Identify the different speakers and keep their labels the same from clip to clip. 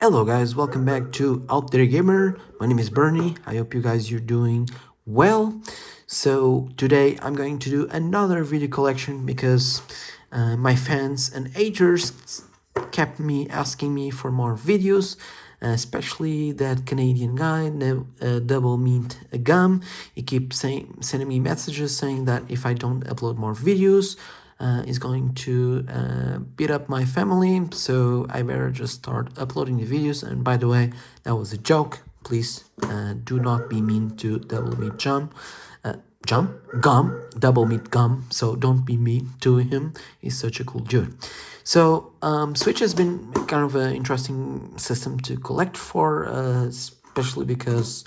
Speaker 1: Hello guys, welcome back to Out There Gamer. My name is Bernie. I hope you guys you're doing well. So today I'm going to do another video collection because my fans and haters kept me asking me for more videos, especially that Canadian guy, Double Mint Gum. He keeps sending me messages saying that if I don't upload more videos, is going to beat up my family, so I better just start uploading the videos. And by the way, that was a joke. Please do not be mean to Double Meat Gum, Double Meat Gum. So don't be mean to him. He's such a cool dude. So Switch has been kind of an interesting system to collect for, especially because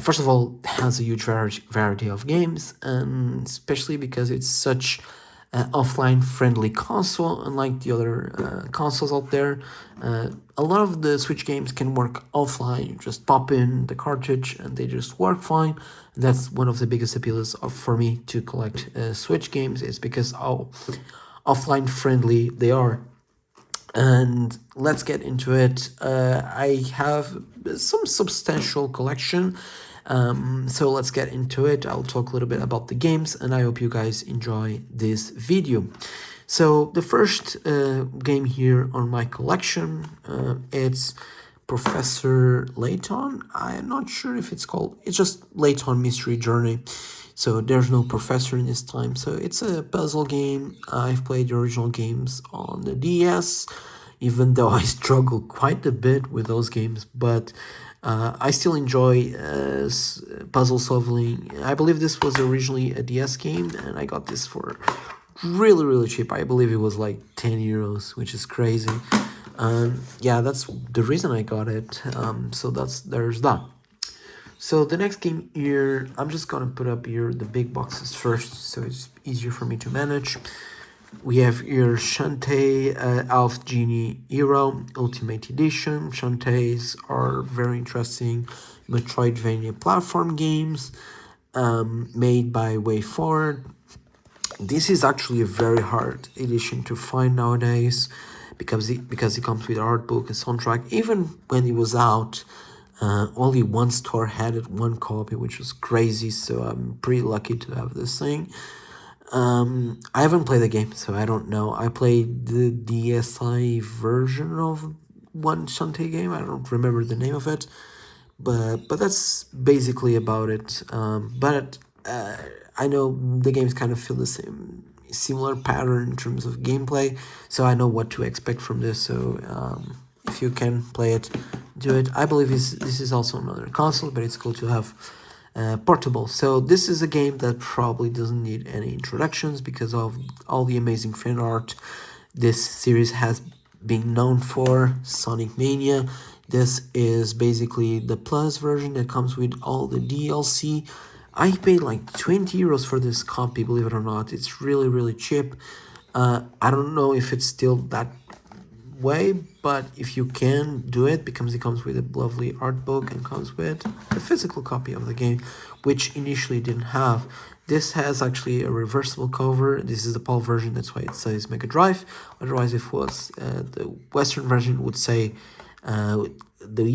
Speaker 1: first of all, it has a huge variety of games, and especially because it's such offline friendly console, unlike the other consoles out there. A lot of the Switch games can work offline. You just pop in the cartridge and they just work fine. And that's one of the biggest appeals for me to collect Switch games, is because how offline friendly they are. And let's get into it. I have some substantial collection, so let's get into it. I'll talk a little bit about the games, and I hope you guys enjoy this video. So the first game here on my collection, it's Professor Layton. I'm not sure if it's called, it's just Layton Mystery Journey. So there's no professor in this time. So it's a puzzle game. I've played the original games on the DS, even though I struggle quite a bit with those games. But I still enjoy puzzle solving. I believe this was originally a DS game, and I got this for really cheap. I believe it was like 10 euros, which is crazy. Yeah, that's the reason I got it. So there's that. So the next game here, I'm just gonna put up here the big boxes first, so it's easier for me to manage. We have here Shantae Elf Genie Hero Ultimate Edition. Shantaes are very interesting Metroidvania platform games made by WayForward. This is actually a very hard edition to find nowadays because it comes with art book and soundtrack. Even when it was out, only one store had it, one copy, which was crazy. So I'm pretty lucky to have this thing. I haven't played the game, so I don't know. I played the DSi version of one Shantae game. I don't remember the name of it, but that's basically about it. But I know the games kind of feel the similar pattern in terms of gameplay, so I know what to expect from this. So if you can play it, do it. I believe this is also another console, but it's cool to have portable. So this is a game that probably doesn't need any introductions because of all the amazing fan art this series has been known for. Sonic Mania. This is basically the plus version that comes with all the DLC. I paid like 20 euros for this copy, believe it or not. It's really cheap. I don't know if it's still that way, but if you can do it, because it comes with a lovely art book and comes with a physical copy of the game, which initially didn't have. This has actually a reversible cover. This is the PAL version, that's why it says Mega Drive. Otherwise, if it was the Western version would say, the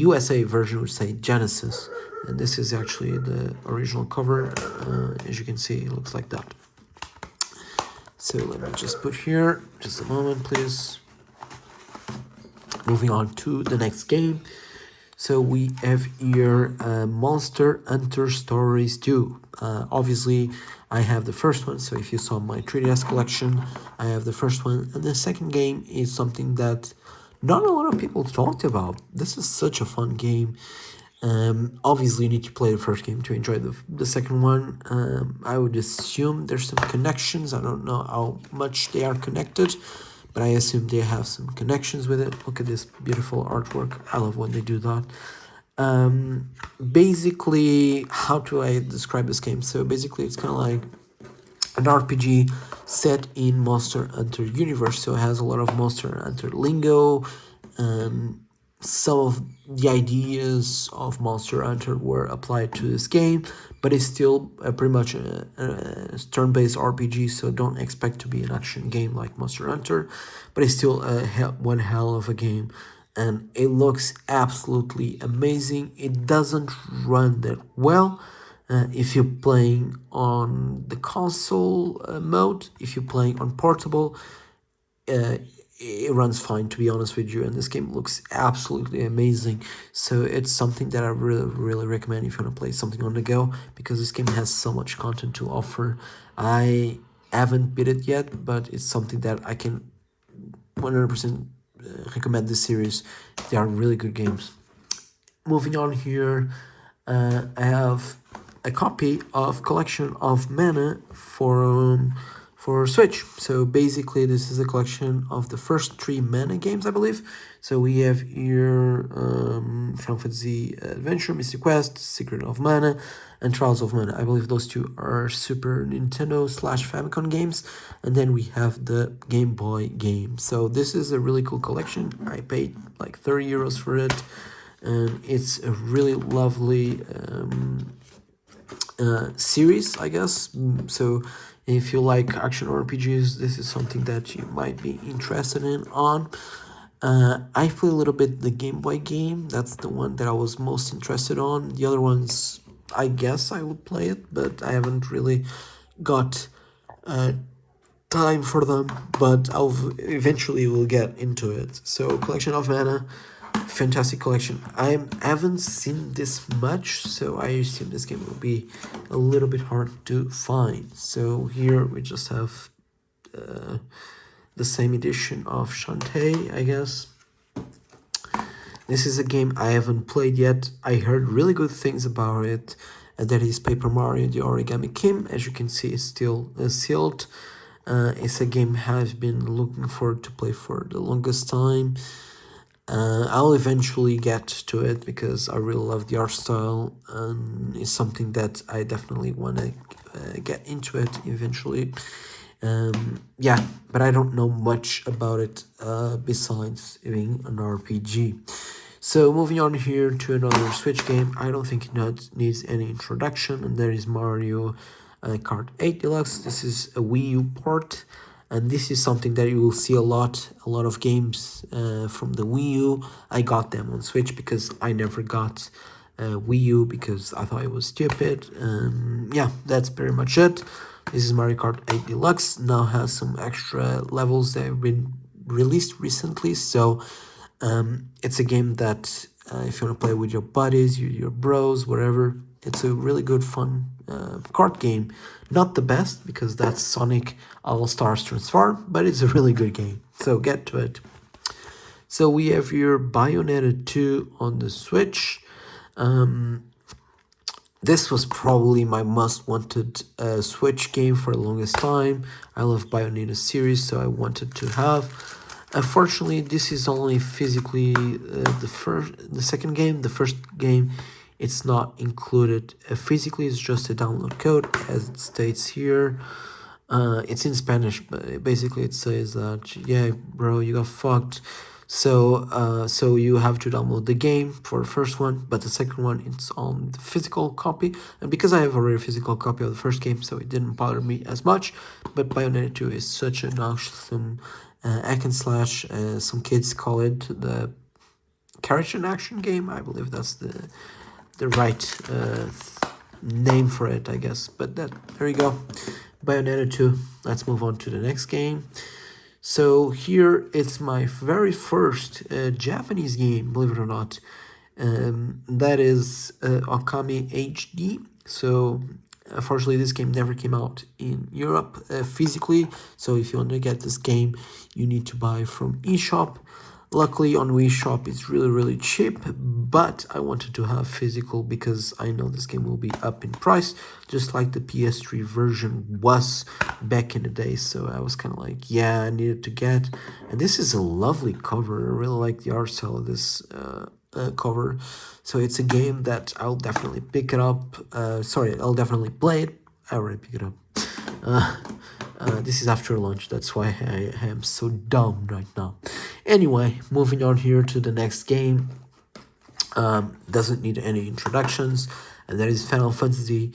Speaker 1: USA version would say Genesis. And this is actually the original cover. As you can see, it looks like that. So let me just put here, just a moment, please. Moving on to the next game. So we have here Monster Hunter Stories 2. Obviously, I have the first one. So if you saw my 3DS collection, I have the first one. And the second game is something that not a lot of people talked about. This is such a fun game. Obviously, you need to play the first game to enjoy the second one. I would assume there's some connections. I don't know how much they are connected, but I assume they have some connections with it. Look at this beautiful artwork. I love when they do that. Basically, how do I describe this game? So basically, it's kind of like an RPG set in Monster Hunter universe. So it has a lot of Monster Hunter lingo. Some of the ideas of Monster Hunter were applied to this game, but it's still pretty much a turn-based RPG, so don't expect to be an action game like Monster Hunter, but it's still one hell of a game. and it looks absolutely amazing. It doesn't run that well if you're playing on the console mode. If you're playing on portable, it runs fine, to be honest with you, and this game looks absolutely amazing. So it's something that I really recommend if you want to play something on the go, because this game has so much content to offer. I haven't beat it yet, but it's something that I can 100% recommend this series. They are really good games. Moving on here, I have a copy of Collection of Mana for Switch. So basically, this is a collection of the first 3 Mana games, I believe. So we have here Final Fantasy Adventure, Mystic Quest, Secret of Mana, and Trials of Mana. I believe those 2 are Super Nintendo / Famicom games. And then we have the Game Boy game. So this is a really cool collection. I paid like 30 euros for it. And it's a really lovely series, I guess. So if you like action RPGs, this is something that you might be interested in on. I play a little bit the Game Boy game. That's the one that I was most interested on. The other ones, I guess I would play it, but I haven't really got time for them. But I'll eventually will get into it. So Collection of Mana, fantastic collection. I haven't seen this much, so I assume this game will be a little bit hard to find. So here we just have the same edition of Shantae, I guess. This is a game I haven't played yet. I heard really good things about it. And that is Paper Mario: The Origami King. As you can see, it's still sealed. It's a game I've been looking forward to play for the longest time. I'll eventually get to it because I really love the art style, and it's something that I definitely want to get into it eventually. Yeah, but I don't know much about it besides being an RPG. So moving on here to another Switch game, I don't think it needs any introduction, and there is Mario Kart 8 Deluxe. This is a Wii U port. And this is something that you will see a lot of games from the Wii U. I got them on Switch because I never got Wii U because I thought it was stupid. Yeah, that's pretty much it. This is Mario Kart 8 Deluxe. Now has some extra levels that have been released recently. So it's a game that if you want to play with your buddies, your bros, whatever, it's a really good, fun kart game. Not the best, because that's Sonic AllStars Transform, but it's a really good game. So get to it. So we have here Bionauta II on the Switch. This was probably my most wanted Switch game for the longest time. I love Bionauta series, so I wanted to have. Unfortunately, this is only physically the second game. The first game, it's not included physically. It's just a download code, as it states here. It's in Spanish, but basically it says that, yeah, bro, you got fucked. So you have to download the game for the first one, but the second one, it's on the physical copy. And because I have already a physical copy of the first game, so it didn't bother me as much. But Bayonetta 2 is such an awesome hack and slash. Some kids call it the character and action game. I believe that's the right name for it, I guess. But there you go. Bayonetta 2. Let's move on to the next game. So here it's my very first Japanese game, believe it or not. That is Akami HD. So unfortunately, this game never came out in Europe physically. So if you want to get this game, you need to buy from eShop. Luckily on Wii Shop it's really cheap, but I wanted to have physical because I know this game will be up in price, just like the PS3 version was back in the day. So I was kind of like, yeah, I needed to get. And this is a lovely cover. I really like the art style of this cover. So it's a game that I'll definitely pick it up. I'll definitely play it. I already picked it up. This is after lunch, that's why I am so dumb right now. Anyway, moving on here to the next game. Doesn't need any introductions, and that is Final Fantasy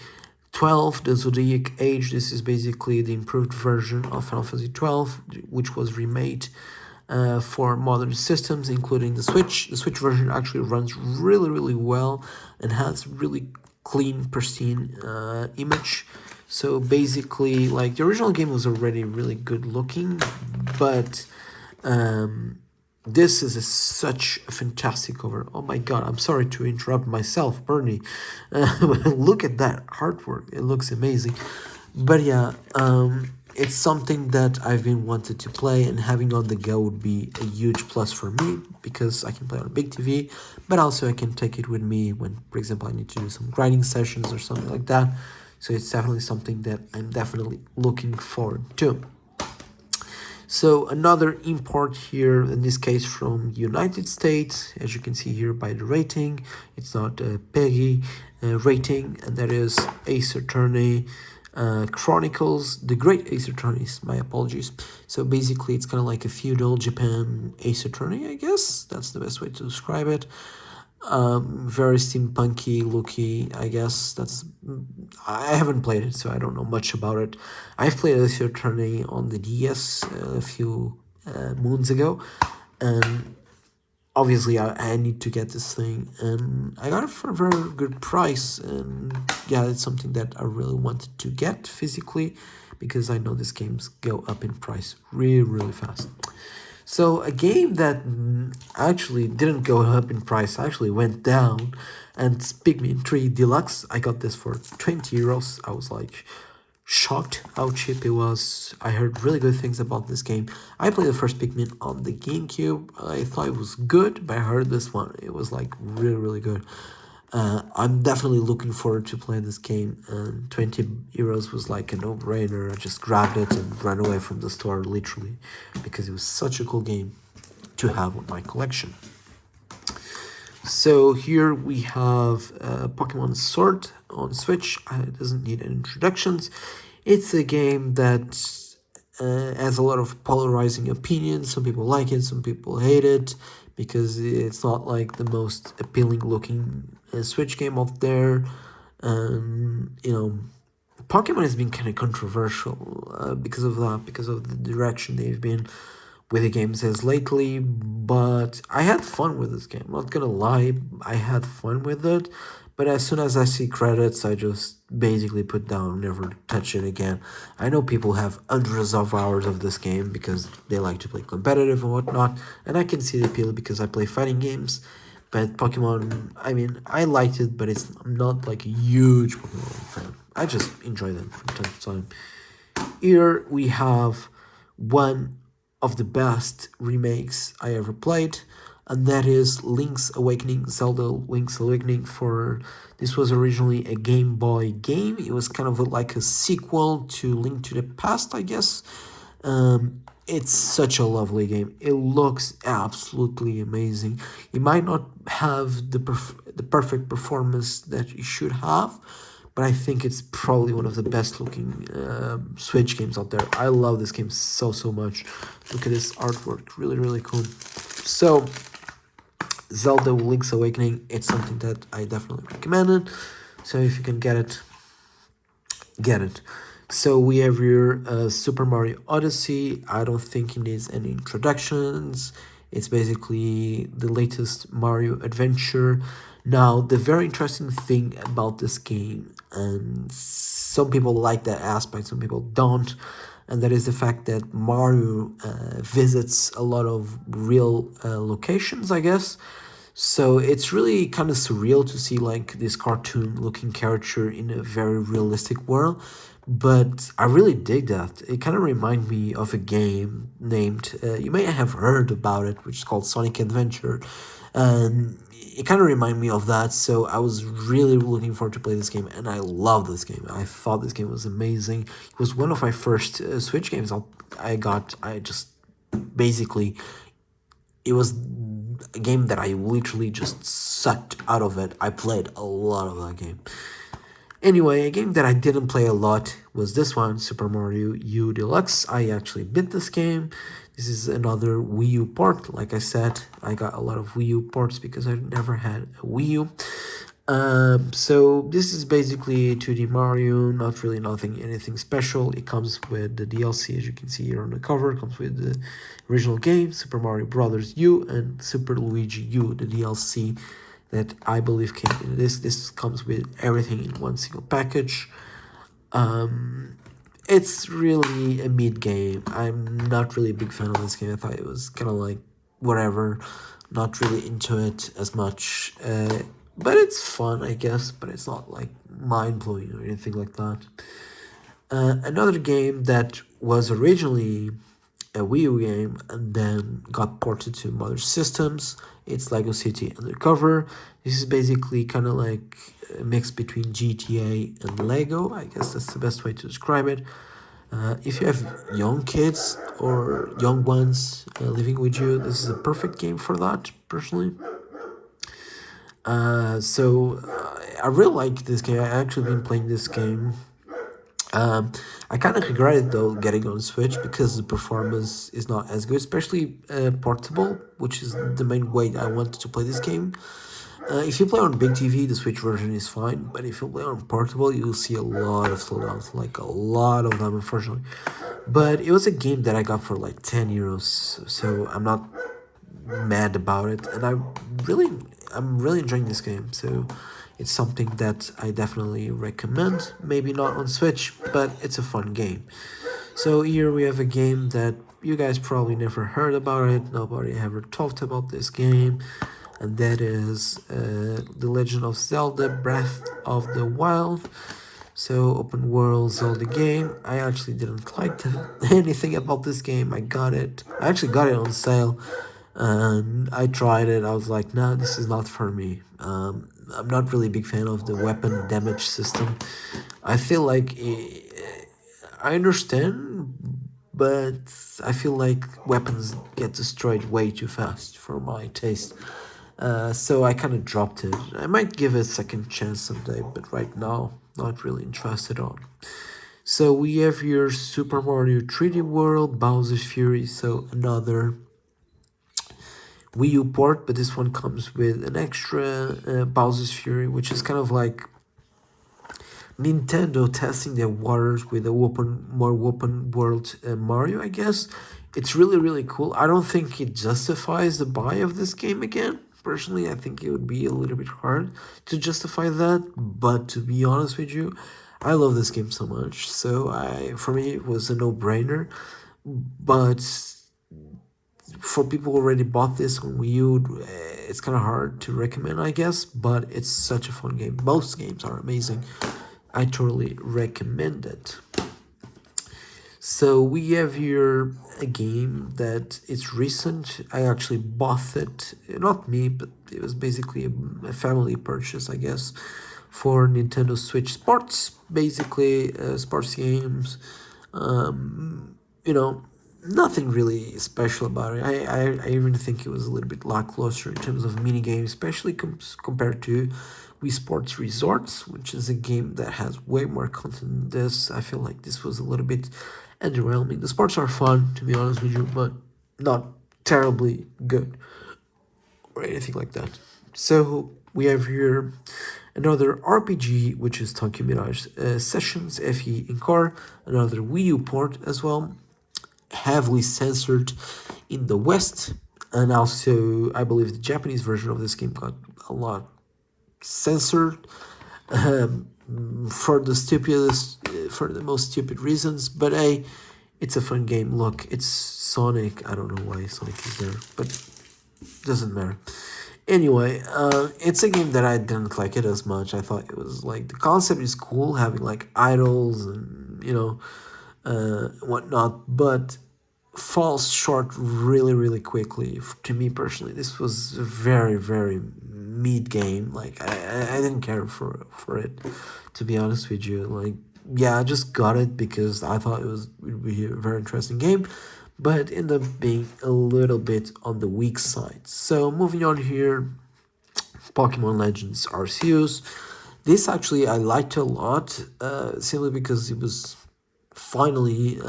Speaker 1: 12, the Zodiac Age. This is basically the improved version of Final Fantasy 12, which was remade for modern systems, including the Switch. The Switch version actually runs really, really well and has really clean, pristine image. So basically, like, the original game was already really good looking, but this is such a fantastic cover. Oh my god, I'm sorry to interrupt myself, Bernie. Look at that artwork, it looks amazing. But yeah, it's something that I've been wanted to play, and having on the go would be a huge plus for me because I can play on a big TV, but also I can take it with me when, for example, I need to do some grinding sessions or something like that. So it's definitely something that I'm definitely looking forward to. So another import here, in this case from United States, as you can see here by the rating, it's not a PEGI rating, and that is Ace Attorney Chronicles, the Great Ace Attorneys, my apologies. So basically it's kind of like a feudal Japan Ace Attorney, I guess, that's the best way to describe it. Very steampunky looky, I guess. I haven't played it, so I don't know much about it. I've played Ace Attorney on the DS a few moons ago, and obviously I need to get this thing, and I got it for a very good price, and yeah, it's something that I really wanted to get physically because I know these games go up in price really, really fast. So a game that actually didn't go up in price, actually went down, and it's Pikmin 3 Deluxe. I got this for 20 euros. I was like shocked how cheap it was. I heard really good things about this game. I played the first Pikmin on the GameCube. I thought it was good, but I heard this one, it was like really, really good. I'm definitely looking forward to playing this game, and 20 euros was like a no-brainer. I just grabbed it and ran away from the store, literally, because it was such a cool game to have on my collection. So here we have Pokmon Sword on Switch. It doesn't need any introductions. It's a game that has a lot of polarizing opinions. Some people like it, some people hate it, because it's not like the most appealing looking Switch game out there. You know, Pokemon has been kind of controversial because of that, because of the direction they've been with the games as lately, but I had fun with this game, not gonna lie, I had fun with it, but as soon as I see credits, I just basically put down, never touch it again. I know people have hundreds of hours of this game because they like to play competitive and whatnot, and I can see the appeal because I play fighting games, but Pokemon, I mean, I liked it, but I'm not like a huge Pokemon fan. I just enjoy them from time to time. Here we have one of the best remakes I ever played, and that is Link's Awakening, Zelda Link's Awakening. This was originally a Game Boy game. It was kind of like a sequel to Link to the Past, I guess. It's such a lovely game. It looks absolutely amazing. It might not have the perfect performance that it should have, but I think it's probably one of the best looking Switch games out there. I love this game so much. Look at this artwork, really, really cool. So Zelda Link's Awakening, it's something that I definitely recommend it. So if you can get it, get it. So we have here Super Mario Odyssey. I don't think it needs any introductions. It's basically the latest Mario adventure. Now, the very interesting thing about this game, and some people like that aspect, some people don't, and that is the fact that Mario visits a lot of real locations, I guess. So it's really kind of surreal to see like this cartoon-looking character in a very realistic world. But I really dig that. It kind of reminds me of a game named, you may have heard about it, which is called Sonic Adventure. And it kind of reminded me of that, so I was really looking forward to play this game, and I love this game. I thought this game was amazing. It was one of my first Switch games I got. I just, basically, it was a game that I literally just sucked out of it. I played a lot of that game. Anyway, a game that I didn't play a lot was this one, Super Mario U Deluxe. I actually beat this game. This is another Wii U port. Like I said, I got a lot of Wii U ports because I never had a Wii U. So this is basically 2D Mario, not really anything special. It comes with the DLC, as you can see here on the cover. It comes with the original game, Super Mario Brothers U, and Super Luigi U, the DLC that I believe came in this. This comes with everything in one single package. It's really a mid game. I'm not really a big fan of this game. I thought it was kind of like whatever, not really into it as much. But it's fun, I guess. But it's not like mind blowing or anything like that. Another game that was originally a Wii U game and then got ported to modern systems. It's Lego City Undercover. This is basically kind of like a mix between GTA and Lego. I guess that's the best way to describe it. If you have young kids or young ones living with you, this is a perfect game for that, personally. I really like this game. I actually been playing this game. I kind of regret it though getting on Switch because the performance is not as good, especially portable, which is the main way I wanted to play this game. If you play on big TV, the Switch version is fine, but if you play on portable, you'll see a lot of slowdowns, like a lot of them, unfortunately. But it was a game that I got for like 10 euros, so I'm not mad about it, and I'm really enjoying this game. So it's something that I definitely recommend. Maybe not on Switch, but it's a fun game. So here we have a game that you guys probably never heard about it. Nobody ever talked about this game, and that is The Legend of Zelda Breath of the Wild. So open world Zelda game. I actually didn't like anything about this game. I actually got it on sale, and I tried it. I was like, nah, this is not for me. I'm not really a big fan of the weapon damage system. I feel like I understand, but I feel like weapons get destroyed way too fast for my taste. So I kind of dropped it. I might give it a second chance someday, but right now, not really interested on. So we have here Super Mario 3D World, Bowser's Fury, so another Wii U port, but this one comes with an extra Bowser's Fury, which is kind of like Nintendo testing their waters with a more open world Mario, I guess. It's really, really cool. I don't think it justifies the buy of this game again. Personally, I think it would be a little bit hard to justify that. But to be honest with you, I love this game so much. So for me, it was a no-brainer. But for people who already bought this on Wii U, it's kind of hard to recommend, I guess. But it's such a fun game. Most games are amazing. I totally recommend it. So we have here a game that is recent. I actually bought it, not me, but it was basically a family purchase, I guess, for Nintendo Switch Sports. Basically, sports games. Nothing really special about it. I even think it was a little bit lackluster in terms of mini games, especially compared to Wii Sports Resorts, which is a game that has way more content than this. I feel like this was a little bit underwhelming. The sports are fun, to be honest with you, but not terribly good or anything like that. So we have here another RPG, which is Tokyo Mirage Sessions FE in Car, another Wii U port as well, heavily censored in the West, and also I believe the Japanese version of this game got a lot censored for the most stupid reasons. But hey, it's a fun game. Look, it's Sonic. I don't know why Sonic is there, but doesn't matter. Anyway, it's a game that I didn't like it as much. I thought it was like the concept is cool, having like idols and whatnot, but falls short really, really quickly. To me personally, this was a very, very mid game. Like I didn't care for it, to be honest with you. Like, yeah, I just got it because I thought it would be a very interesting game, but ended up being a little bit on the weak side. So moving on here, Pokemon Legends Arceus. This actually I liked a lot, simply because it was finally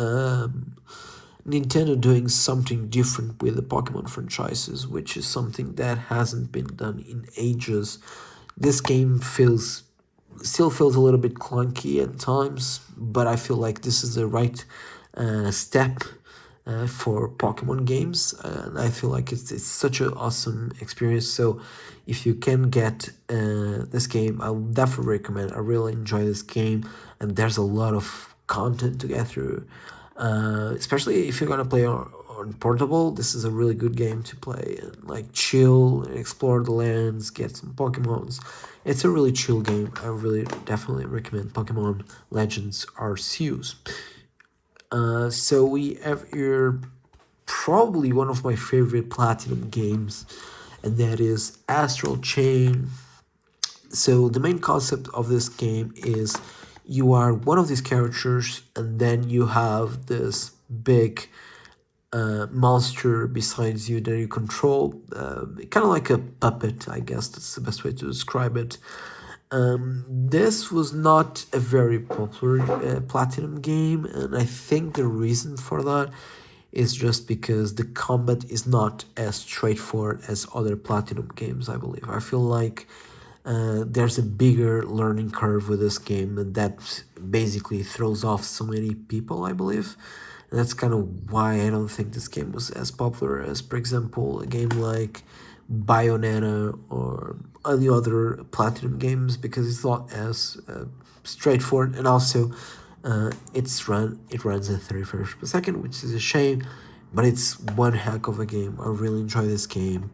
Speaker 1: Nintendo doing something different with the Pokemon franchises, which is something that hasn't been done in ages. This game still feels a little bit clunky at times, but I feel like this is the right step for Pokemon games, and I feel like it's such an awesome experience. So if you can get this game, I would definitely recommend. I really enjoy this game, and there's a lot of content to get through, especially if you're gonna play on portable. This is a really good game to play and like chill, explore the lands, get some Pokemons. It's a really chill game. I really definitely recommend Pokemon Legends Arceus. So we have here probably one of my favorite Platinum games, and that is Astral Chain. So the main concept of this game is you are one of these characters, and then you have this big monster besides you that you control, kind of like a puppet, I guess that's the best way to describe it. This was not a very popular Platinum game, and I think the reason for that is just because the combat is not as straightforward as other Platinum games, I believe. I feel like there's a bigger learning curve with this game, and that basically throws off so many people, I believe. And that's kind of why I don't think this game was as popular as, for example, a game like Bionauta or any other Platinum games, because it's not as straightforward, and also it runs at 30 frames per second, which is a shame, but it's one heck of a game. I really enjoy this game,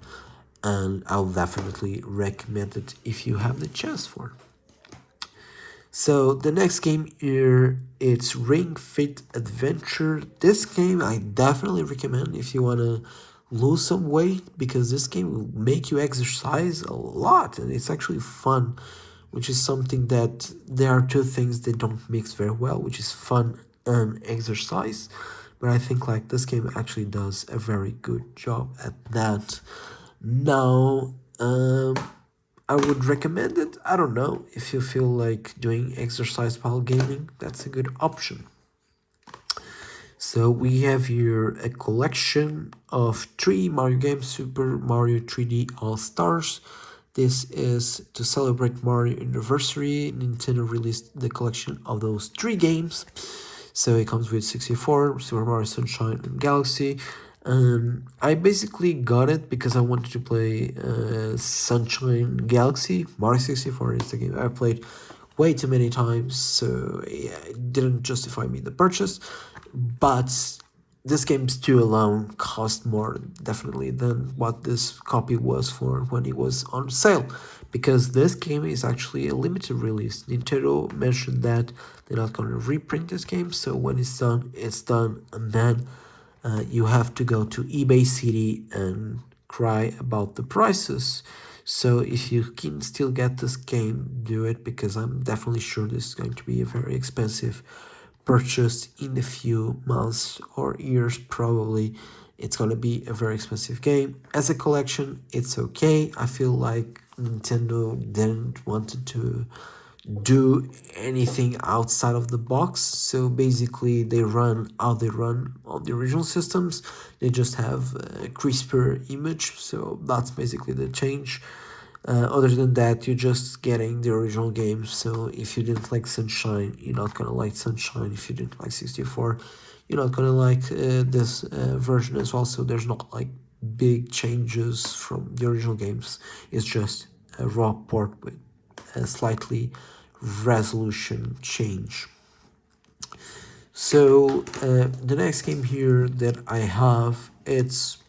Speaker 1: and I'll definitely recommend it if you have the chance for it. So the next game here, it's Ring Fit Adventure. This game I definitely recommend if you want to lose some weight, because this game will make you exercise a lot, and it's actually fun, which is something that there are two things that don't mix very well, which is fun and exercise. But I think like this game actually does a very good job at that. Now, I would recommend it. I don't know, if you feel like doing exercise while gaming, that's a good option. So we have here a collection of 3 Mario games, Super Mario 3D All-Stars. This is to celebrate Mario anniversary. Nintendo released the collection of those 3 games. So it comes with 64, Super Mario Sunshine and Galaxy. I basically got it because I wanted to play Sunshine Galaxy. Mario 64 is the game I played way too many times, so yeah, it didn't justify me the purchase. But this game's 2 alone cost more definitely than what this copy was for when it was on sale, because this game is actually a limited release. Nintendo mentioned that they're not going to reprint this game, so when it's done, and then you have to go to eBay City and cry about the prices. So if you can still get this game, do it, because I'm definitely sure this is going to be a very expensive purchase in a few months or years. Probably it's going to be a very expensive game. As a collection, it's okay. I feel like Nintendo didn't want to do anything outside of the box, so basically they run how they run on the original systems. They just have a crisper image, so that's basically the change. Other than that, you're just getting the original game. So if you didn't like Sunshine, you're not gonna like Sunshine. If you didn't like 64, you're not gonna like this version as well. So there's not like big changes from the original games. It's just a raw port with a slightly resolution change. So the next game here that I have, it's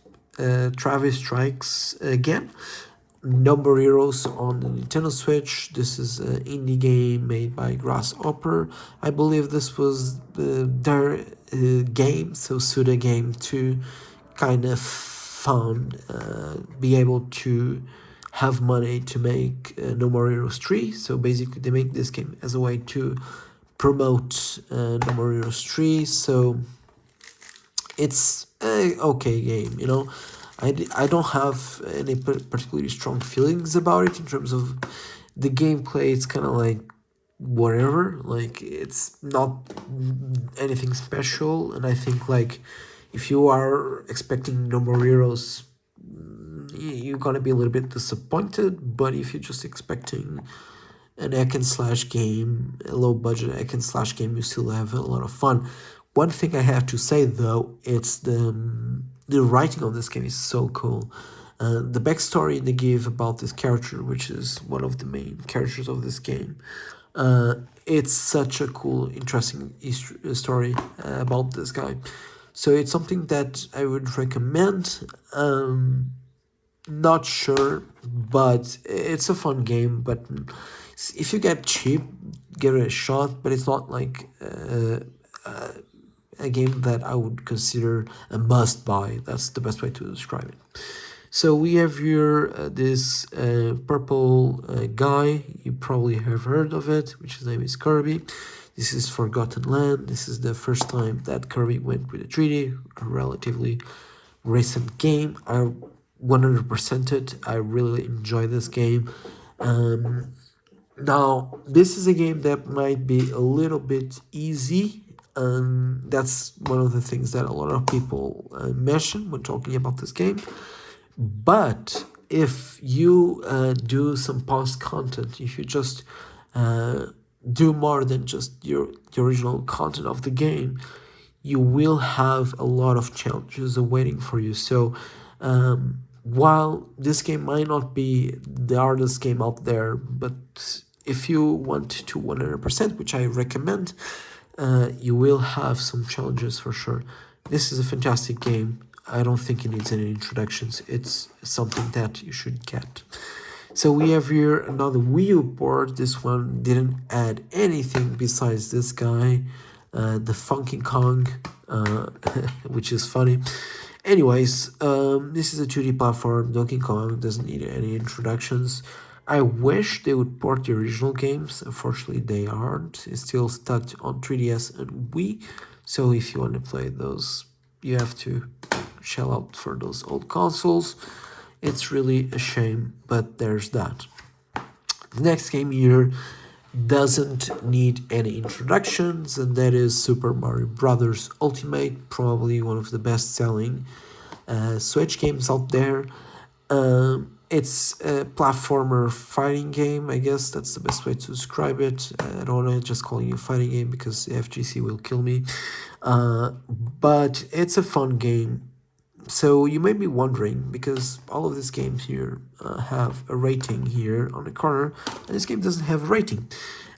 Speaker 1: Travis Strikes Again. Number Heroes on the Nintendo Switch. This is an indie game made by Grasshopper. I believe this was their game, so Suda game, to kind of fund, be able to have money to make No More Heroes 3. So basically they make this game as a way to promote No More Heroes 3. So it's a okay game, you know. I don't have any particularly strong feelings about it in terms of the gameplay. It's kind of like whatever, like it's not anything special. And I think like if you are expecting No More Heroes you're gonna be a little bit disappointed. But if you're just expecting an hack and slash game, a low budget hack and slash game, you still have a lot of fun. One thing I have to say though, it's the writing of this game is so cool. The backstory they give about this character, which is one of the main characters of this game, it's such a cool, interesting story about this guy. So it's something that I would recommend. Not sure, but it's a fun game. But if you get cheap, give it a shot. But it's not like a game that I would consider a must-buy. That's the best way to describe it. So we have here this purple guy. You probably have heard of it, which his name is Kirby. This is Forgotten Land. This is the first time that Kirby went with a 3D, a relatively recent game. I 100% it. I really enjoy this game. Now, this is a game that might be a little bit easy. That's one of the things that a lot of people mention when talking about this game. But if you do some past content, if you just do more than just the original content of the game, you will have a lot of challenges awaiting for you. So while this game might not be the hardest game out there, but if you want to 100%, which I recommend, you will have some challenges for sure. This is a fantastic game. I don't think it needs any introductions. It's something that you should get. So we have here another Wii U port. This one didn't add anything besides this guy, the Funky Kong, which is funny. Anyways, this is a 2D platform. Donkey Kong doesn't need any introductions. I wish they would port the original games. Unfortunately, they aren't. It's still stuck on 3DS and Wii. So if you want to play those, you have to shell out for those old consoles. It's really a shame, but there's that. The next game here doesn't need any introductions, and that is Super Mario Bros. Ultimate, probably one of the best-selling Switch games out there. It's a platformer fighting game. I guess that's the best way to describe it. I don't want to just call it a fighting game because the FGC will kill me. But it's a fun game. So you may be wondering, because all of these games here have a rating here on the corner, and this game doesn't have a rating.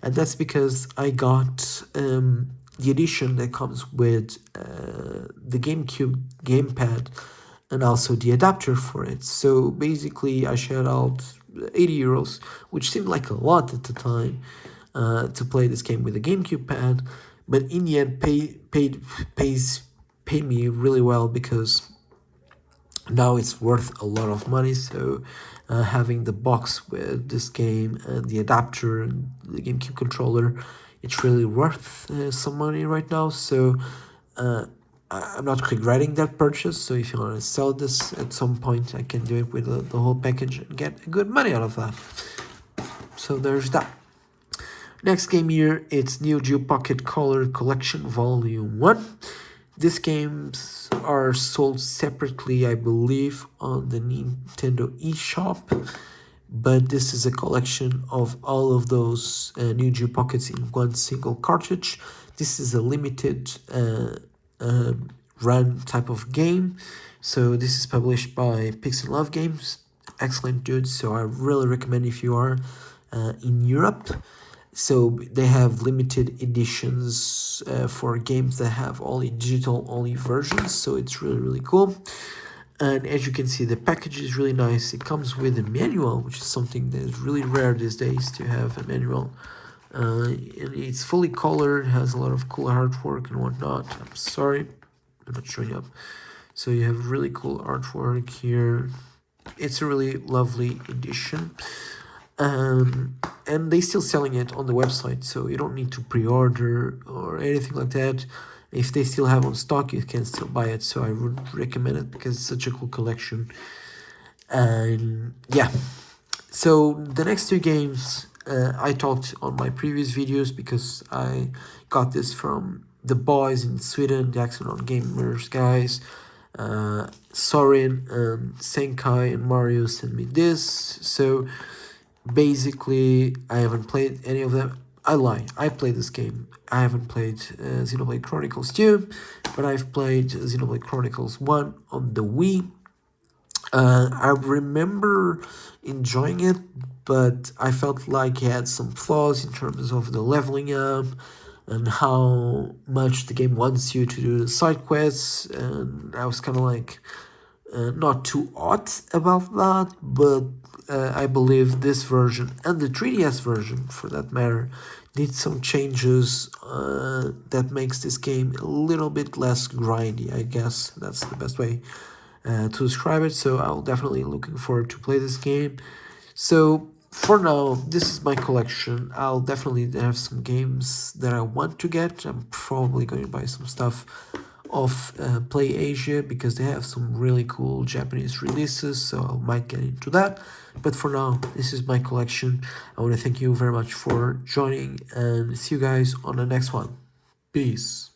Speaker 1: And that's because I got the edition that comes with the GameCube gamepad and also the adapter for it. So basically I shelled out 80 euros, which seemed like a lot at the time, to play this game with a GameCube pad. But in the end, paid me really well, because now it's worth a lot of money. So having the box with this game and the adapter and the GameCube controller, it's really worth some money right now. So I'm not regretting that purchase. So if you want to sell this at some point, I can do it with the whole package and get good money out of that. So there's that. Next game here, it's Neo Geo Pocket Color Collection Volume 1. These games are sold separately, I believe, on the Nintendo eShop. But this is a collection of all of those Neo Geo Pockets in one single cartridge. This is a limited run type of game. So this is published by Pixel Love Games. Excellent dudes. So I really recommend if you are in Europe. So they have limited editions for games that have only digital only versions. So it's really, really cool. And as you can see, the package is really nice. It comes with a manual, which is something that is really rare these days to have a manual. It's fully colored, has a lot of cool artwork and whatnot. I'm sorry, I'm not showing up. So you have really cool artwork here. It's a really lovely edition. And they still selling it on the website, so you don't need to pre-order or anything like that. If they still have on stock, you can still buy it. So I would recommend it because it's such a cool collection. And yeah, so the next two games I talked on my previous videos, because I got this from the boys in Sweden, the Excellent Gamers guys. Sorin and Senkai and Mario sent me this. So basically, I haven't played any of them. I lie, I played this game. I haven't played Xenoblade Chronicles 2, but I've played Xenoblade Chronicles 1 on the Wii. I remember enjoying it, but I felt like it had some flaws in terms of the leveling up and how much the game wants you to do the side quests, and I was kind of like not too odd about that, but I believe this version and the 3DS version, for that matter, needs some changes that makes this game a little bit less grindy. I guess that's the best way to describe it. So I'll definitely looking forward to play this game. So for now, this is my collection. I'll definitely have some games that I want to get. I'm probably going to buy some stuff off Play Asia because they have some really cool Japanese releases, so I might get into that. But for now, this is my collection. I want to thank you very much for joining and see you guys on the next one. Peace.